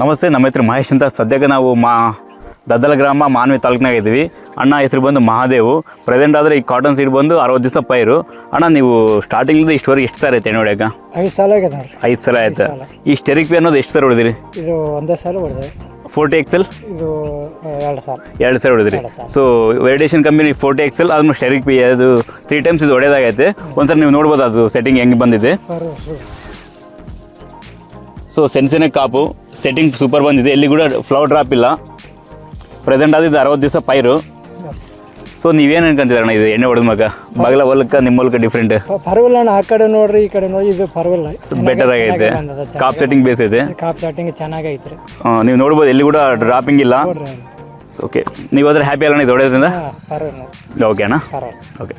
ನಮಸ್ತೆ, ನಮ್ಮ ಹೆಸರು ಮಹೇಶ್ ಅಂತ. ಸದ್ಯಕ್ಕೆ ನಾವು ದದ್ದಲ ಗ್ರಾಮ ಮಾನ್ವಿ ತಾಲೂಕಿನಾಗ ಇದ್ದೀವಿ. ಅಣ್ಣ ಹೆಸರು ಬಂದು ಮಹಾದೇವು. ಪ್ರೆಸೆಂಟ್ ಆದರೆ ಈ ಕಾಟನ್ ಸೀಡ್ ಬಂದು 60 ದಿವಸ ಪೈರು. ಅಣ್ಣ ನೀವು ಸ್ಟಾರ್ಟಿಂಗಿಂದ ಇಷ್ಟವರೆಗೆ ಎಷ್ಟು ಸಲ ಐತೆ ಎಣ್ಣೆ ಹೊಡ್ಯಾಕ? 5 ಸಲ ಆಗಿದೆ ನೋಡ್ರಿ. 5 ಸಲ ಆಯ್ತು. ಈ ಸ್ಟೆರಿಕ್ ಪಿ ಅನ್ನೋದು ಎಷ್ಟು ಸಲ ಹೊಡೆದಿರಿ? ಇದು ಒಂದೇ ಸಲ ಹೊಡೆದೆ. 40XL ಇದು 2 ಸಲ. 2 ಸಲ ಹೊಡೆದಿರಿ. ಸೊ ವೆರಿಡೇಷನ್ ಕಂಪನಿ 40XL ಅದನ್ನು ಸ್ಟೆರಿಕ್ ಪಿ ಅದು 3 ಟೈಮ್ಸ್ ಇದು ಹೊಡೆದಾಗೈತೆ. ಒಂದ್ಸಲ ನೀವು ನೋಡ್ಬೋದು ಅದು ಸೆಟ್ಟಿಂಗ್ ಹೆಂಗೆ ಬಂದಿದೆ. ಸೊ ಸೆನ್ಸೆನೆ ಕಾಪು ಸೆಟ್ಟಿಂಗ್ ಸೂಪರ್ ಬಂದಿದೆ. ಎಲ್ಲಿ ಕೂಡ ಫ್ಲವರ್ ಡ್ರಾಪ್ ಇಲ್ಲ. ಪ್ರೆಸೆಂಟ್ ಆದಿದ್ದು 60 ದಿವಸ ಪೈರು. ಸೊ ನೀವೇನು ಅನ್ಕೊಂತಿದ್ರಣ್ಣ ಇದು ಎಣ್ಣೆ ಹೊಡೆದ ಮಗ ಬಗಲ ಹೊಲಕ್ಕೆ ನಿಮ್ಮ ಹೊಲಕ್ಕೆ ಡಿಫ್ರೆಂಟ್? ಪರವಾಗಿಲ್ಲ ಅಣ್ಣ, ಆ ಕಡೆ ನೋಡ್ರಿ ಈ ಕಡೆ ನೋಡಿ, ಇದು ಪರವಾಗಿಲ್ಲ, ಬೆಟರ್ ಆಗೈತೆ. ಕಾಪ್ ಸೆಟ್ಟಿಂಗ್ ಬೇಸ್ ಐತೆ. ಕಾಪ್ ಸೆಟ್ಟಿಂಗ್ ಚೆನ್ನಾಗೈತ್ರಿ. ನೀವು ನೋಡ್ಬೋದು ಎಲ್ಲಿ ಕೂಡ ಡ್ರಾಪಿಂಗ್ ಇಲ್ಲ. ಓಕೆ, ನೀವು ಅದ್ರ ಹ್ಯಾಪಿ ಅಲ್ಲ ಇದು ಹೊಡೆಯೋದ್ರಿಂದ? ಪರವಾಗಿಲ್ಲ. ಓಕೆ ಅಣ್ಣ, ಪರವಾಗಿಲ್ಲ. ಓಕೆ.